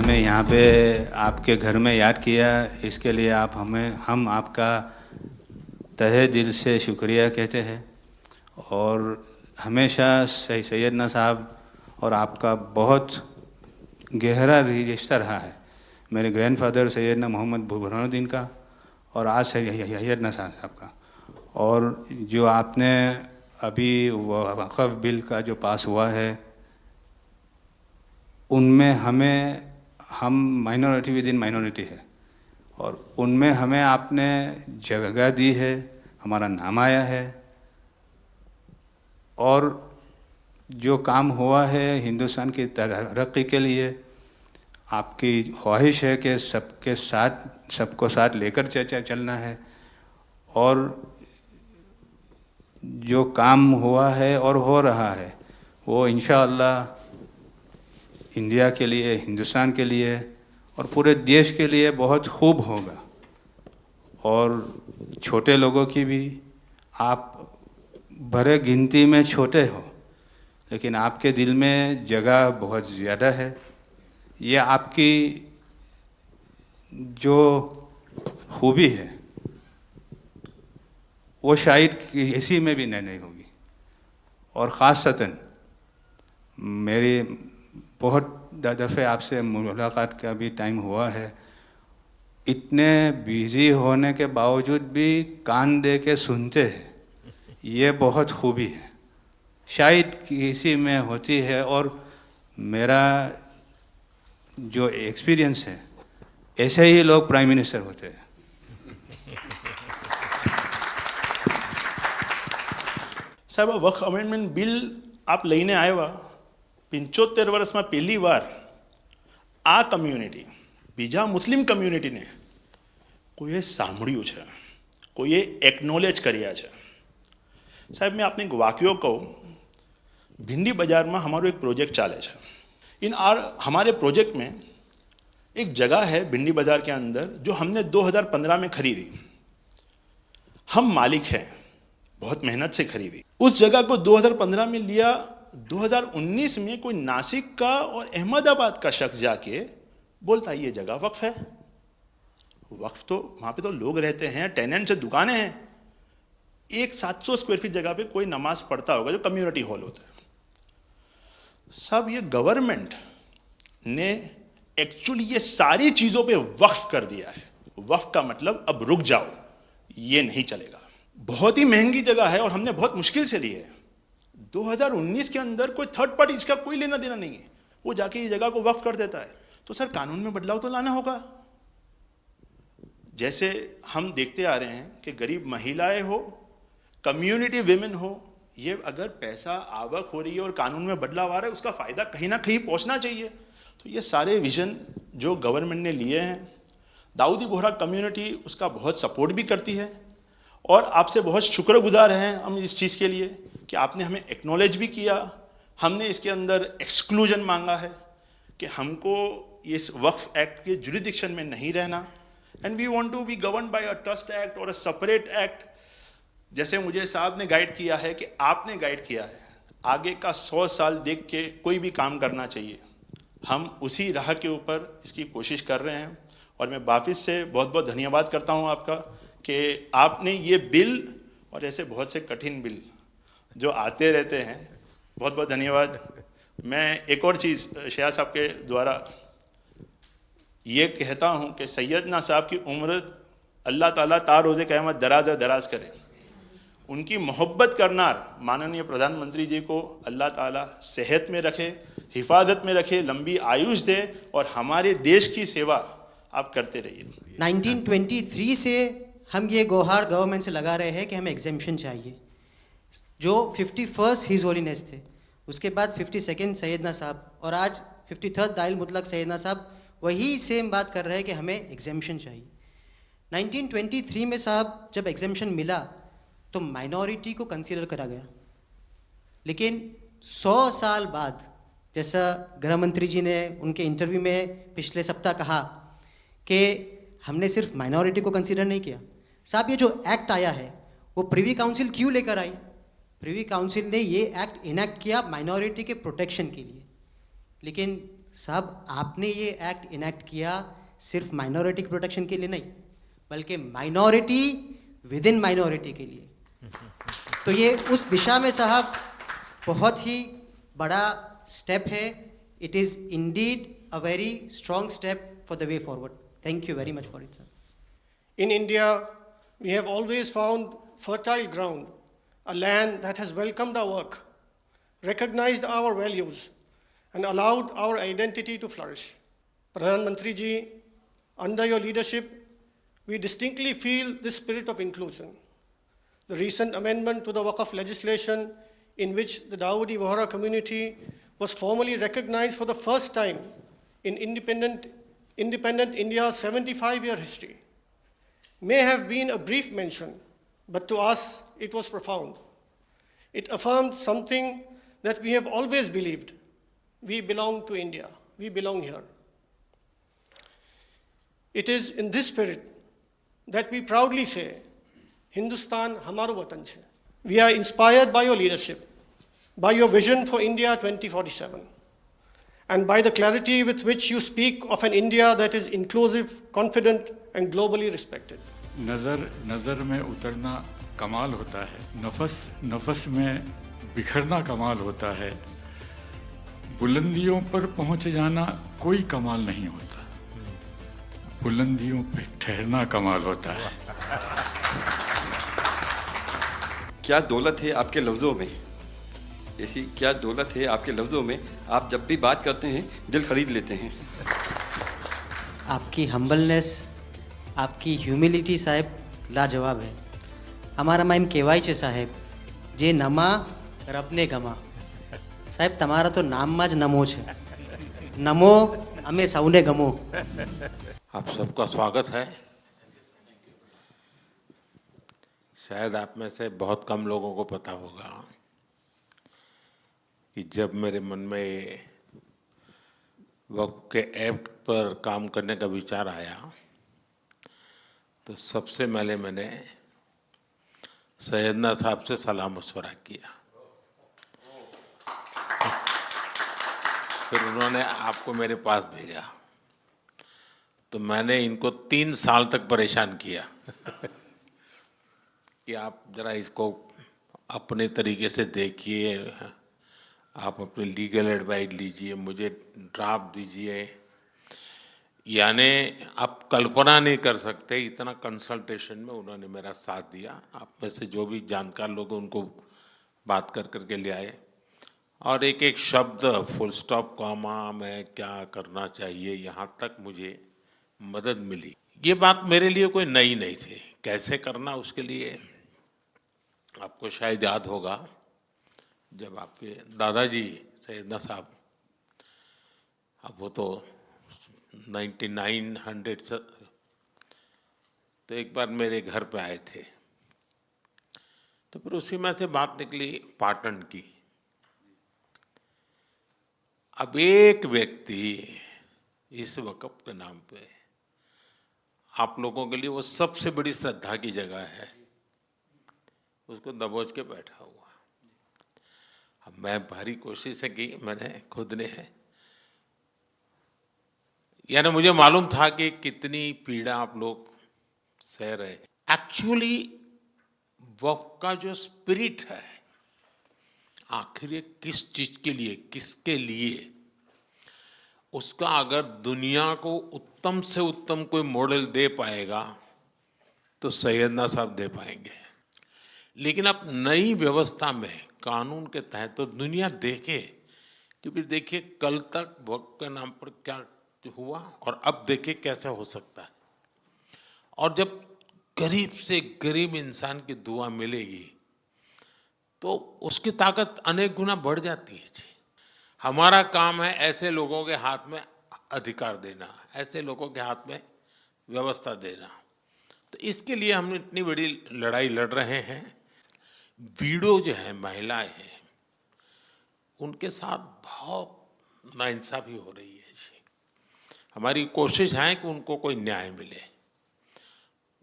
हमें यहाँ पे आपके घर में याद किया, इसके लिए हम आपका तहे दिल से शुक्रिया कहते हैं। और हमेशा सैयदना साहब और आपका बहुत गहरा रिश्ता रहा है, मेरे ग्रैंडफादर सैयदना मोहम्मद बुरहानुद्दीन का और आज सैयदना साहब का। और जो आपने अभी वक़फ़ बिल का जो पास हुआ है, उनमें हम माइनॉरिटी विद इन माइनॉरिटी है, और उनमें हमें आपने जगह दी है, हमारा नाम आया है। और जो काम हुआ है हिंदुस्तान की तरक्की के लिए, आपकी ख्वाहिश है कि सबको साथ लेकर चलना है। और जो काम हुआ है और हो रहा है वो इंशाअल्लाह इंडिया के लिए, हिंदुस्तान के लिए और पूरे देश के लिए बहुत खूब होगा। और छोटे लोगों की भी, आप भरे गिनती में छोटे हो लेकिन आपके दिल में जगह बहुत ज़्यादा है। ये आपकी जो खूबी है वो शायद किसी में भी नहीं होगी। और ख़ासतन मेरी बहुत दफ़े आपसे मुलाकात का भी टाइम हुआ है, इतने बिज़ी होने के बावजूद भी कान दे के सुनते हैं, ये बहुत खूबी है, शायद किसी में होती है। और मेरा जो एक्सपीरियंस है, ऐसे ही लोग प्राइम मिनिस्टर होते हैं। સાહેબ, વક્ફ અમેન્ડમેન્ટ બિલ આપ લઈને આવ્યા, 75 વર્ષમાં પહેલી વાર આ કમ્યુનિટી, બીજા મુસ્લિમ કમ્યુનિટીને કોઈએ સાંભળ્યું છે, કોઈએ એકનોલેજ કર્યા છે। સાહેબ, मैं आपने एक वाक्य कहूँ, भिंडी बाज़ार में हमारो एक प्रोजेक्ट चाले है। हमारे प्रोजेक्ट में एक जगह है भिंडी बाज़ार के अंदर जो हमने 2015 में खरीदी। हम मालिक हैं, बहुत मेहनत से खरीदी। उस जगह को 2015 में लिया, 2019 में कोई नासिक का और अहमदाबाद का शख्स जाके बोलता ये जगह वक्फ है। वक्फ तो वहाँ पे तो लोग रहते हैं, टेनेंट्स हैं, दुकानें हैं। एक 700 स्क्वायर फीट जगह पे कोई नमाज पढ़ता होगा जो कम्युनिटी हॉल होता है। सब ये गवर्नमेंट ने एक्चुअली ये सारी चीज़ों पे वक्फ कर दिया है। वक्फ का मतलब अब रुक जाओ, ये नहीं चलेगा। बहुत ही महंगी जगह है और हमने बहुत मुश्किल से ली है। 2019 के अंदर कोई थर्ड पार्टी, इसका कोई लेना देना नहीं है, वो जाके ये जगह को वक्फ कर देता है। तो सर, कानून में बदलाव तो लाना होगा। जैसे हम देखते आ रहे हैं कि गरीब महिलाएं हो, कम्युनिटी विमेन हो, ये अगर पैसा आवक हो रही है और कानून में बदलाव आ रहा है, उसका फ़ायदा कहीं ना कहीं पहुंचना चाहिए। तो ये सारे विजन जो गवर्नमेंट ने लिए हैं, दाऊदी बोहरा कम्युनिटी उसका बहुत सपोर्ट भी करती है। और आपसे बहुत शुक्रगुजार हैं हम इस चीज़ के लिए कि आपने हमें एक्नॉलेज भी किया। हमने इसके अंदर एक्सक्लूजन मांगा है कि हमको इस वक्फ एक्ट के जुरिडिक्शन में नहीं रहना, and we want to be govern by a trust act और अ सेपरेट एक्ट। जैसे मुझे साहब ने गाइड किया है कि आपने गाइड किया है, आगे का 100 साल देख के कोई भी काम करना चाहिए। हम उसी राह के ऊपर इसकी कोशिश कर रहे हैं। और मैं वापस से बहुत बहुत धन्यवाद करता हूँ आपका कि आपने ये बिल और ऐसे बहुत से कठिन बिल जो आते रहते हैं, बहुत बहुत धन्यवाद। मैं एक और चीज़ शाह साहब के द्वारा ये कहता हूँ कि सैयदना साहब की उम्र अल्लाह ताला तार रोज़े क़यामत दराज करे। उनकी मोहब्बत करनार माननीय प्रधानमंत्री जी को अल्लाह ताला सेहत में रखे, हिफाजत में रखे, लंबी आयुष दे और हमारे देश की सेवा आप करते रहिए। 1923 से हम ये गोहार गवर्नमेंट से लगा रहे हैं कि हमें एग्जेम्पशन चाहिए। जो 51st हिज होलीनेस थे, उसके बाद 52nd सैयदना साहब और आज 53rd दाइल मुतलक सैयदना साहब वही सेम बात कर रहे हैं कि हमें एग्जेम्पशन चाहिए। 1923 में साहब जब एग्जेम्पशन मिला तो माइनॉरिटी को कंसीडर करा गया, लेकिन 100 साल बाद, जैसा गृह मंत्री जी ने उनके इंटरव्यू में पिछले सप्ताह कहा कि हमने सिर्फ माइनॉरिटी को कंसीडर नहीं किया। साहब, ये जो एक्ट आया है वो प्रिवी काउंसिल क्यों लेकर आई? प्रिवी काउंसिल ने ये एक्ट इनैक्ट किया माइनॉरिटी के प्रोटेक्शन के लिए, लेकिन साहब आपने ये एक्ट इनैक्ट किया सिर्फ माइनॉरिटी की प्रोटेक्शन के लिए नहीं, बल्कि माइनॉरिटी विद इन माइनॉरिटी के लिए। तो ये उस दिशा में साहब बहुत ही बड़ा स्टेप है। It is indeed a very strong step for the way forward. Thank you very much for it sir. In India, we have always found fertile ground, a land that has welcomed our work, recognized our values, and allowed our identity to flourish. Pradhan Mantri ji, under your leadership, we distinctly feel this spirit of inclusion. The recent amendment to the Waqf legislation, in which the Dawoodi Bohra community was formally recognized for the first time in independent India's 75-year history, may have been a brief mention, but to us it was profound. It affirmed something that we have always believed. We belong to India. We belong here. It is in this spirit that we proudly say, Hindustan hamaro watan chhe. We are inspired by your leadership, by your vision for India 2047, and by the clarity with which you speak of an India that is inclusive, confident, and globally respected. नज़र में उतरना कमाल होता है, नफस में बिखरना कमाल होता है, बुलंदियों पर पहुंच जाना कोई कमाल नहीं होता, बुलंदियों पे ठहरना कमाल होता है। क्या दौलत है आपके लफ्ज़ों में, ऐसी क्या दौलत है आपके लफ्ज़ों में, आप जब भी बात करते हैं दिल खरीद लेते हैं। आपकी हम्बलनेस, आपकी ह्यूमिलिटी साहेब लाजवाब है। हमारा माइम कહેવાય છે સાહેબ, જે નમા રબને ગમા। સાહેબ તમારા તો નામમાં જ નમો છે, નમો અમે સૌને ગમો। आप सबका स्वागत है। शायद आप में से बहुत कम लोगों को पता होगा कि जब मेरे मन में वक्फ के एक्ट पर काम करने का विचार आया तो सबसे पहले मैंने सैयदना साहब से सलाह मशवरा किया, फिर उन्होंने आपको मेरे पास भेजा, तो मैंने इनको 3 साल तक परेशान किया कि आप ज़रा इसको अपने तरीके से देखिए, आप अपनी लीगल एडवाइस लीजिए, मुझे ड्राफ्ट दीजिए। यानी आप कल्पना नहीं कर सकते इतना कंसल्टेशन में उन्होंने मेरा साथ दिया। आप में से जो भी जानकार लोग उनको बात कर करके ले आए, और एक एक शब्द, फुल स्टॉप, कॉमा में क्या करना चाहिए, यहाँ तक मुझे मदद मिली। ये बात मेरे लिए कोई नई नहीं थी, कैसे करना उसके लिए आपको शायद याद होगा जब आपके दादाजी सैयदना साहब, अब वो तो 1900 से, तो एक बार मेरे घर पे आए थे, तो फिर उसी में से बात निकली पाटन की। अब एक व्यक्ति इस वक़्फ़ के नाम पे आप लोगों के लिए वो सबसे बड़ी श्रद्धा की जगह है, उसको दबोच के बैठा हुआ। अब मैं भारी कोशिश की मैंने खुद ने है, यानी मुझे मालूम था कि कितनी पीड़ा आप लोग सह रहे। एक्चुअली वक्फ का जो स्पिरिट है, आखिर ये किस चीज के लिए, किसके लिए, उसका अगर दुनिया को उत्तम से उत्तम कोई मॉडल दे पाएगा तो सैयदना साहब दे पाएंगे। लेकिन अब नई व्यवस्था में कानून के तहत तो दुनिया देखे कि भी देखिए कल तक वक्फ के नाम पर क्या हुआ और अब देखिए कैसे हो सकता है। और जब गरीब से गरीब इंसान की दुआ मिलेगी तो उसकी ताकत अनेक गुना बढ़ जाती है जी। हमारा काम है ऐसे लोगों के हाथ में अधिकार देना, ऐसे लोगों के हाथ में व्यवस्था देना। तो इसके लिए हम इतनी बड़ी लड़ाई लड़ रहे हैं। वीडो जो है, महिलाएं हैं, उनके साथ बहुत नाइंसाफी हो रही है जी। हमारी कोशिश है कि उनको कोई न्याय मिले,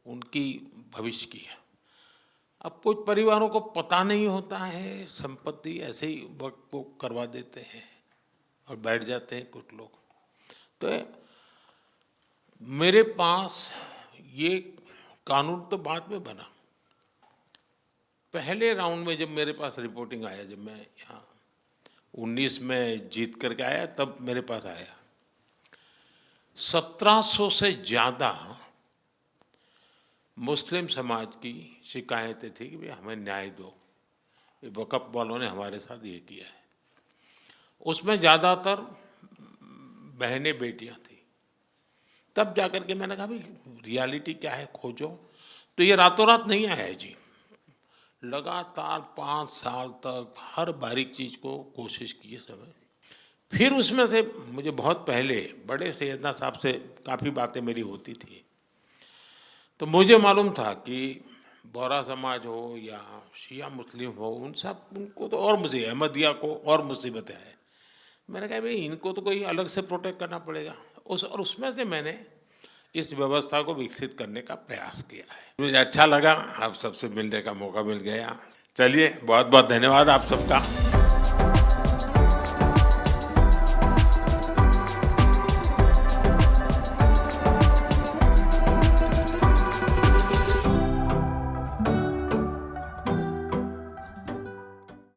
उनकी भविष्य की। अब कुछ परिवारों को पता नहीं होता है, संपत्ति ऐसे ही वक्त को करवा देते हैं और बैठ जाते हैं कुछ लोग। तो मेरे पास ये कानून तो बाद में बना, पहले राउंड में जब मेरे पास रिपोर्टिंग आया, जब मैं यहाँ 19 में जीत करके आया, तब मेरे पास आया 1700 से ज़्यादा मुस्लिम समाज की शिकायतें थी कि भाई हमें न्याय दो, वक़्फ़ वालों ने हमारे साथ ये किया है। उसमें ज़्यादातर बहनें बेटियां थी। तब जाकर के मैंने कहा भाई रियलिटी क्या है खोजो। तो ये रातों रात नहीं आया है जी, लगातार 5 साल तक हर बारीक चीज़ को कोशिश की समय। फिर उसमें से मुझे बहुत पहले बड़े सैयदना साहब से काफ़ी बातें मेरी होती थी, तो मुझे मालूम था कि बोहरा समाज हो या शिया मुस्लिम हो, उनको तो और मुझे अहमदिया को और मुसीबतें हैं। मैंने कहा भाई इनको तो कोई अलग से प्रोटेक्ट करना पड़ेगा, और उसमें से मैंने इस व्यवस्था को विकसित करने का प्रयास किया है। मुझे अच्छा लगा, आप सबसे मिलने का मौका मिल गया। चलिए, बहुत बहुत धन्यवाद आप सबका।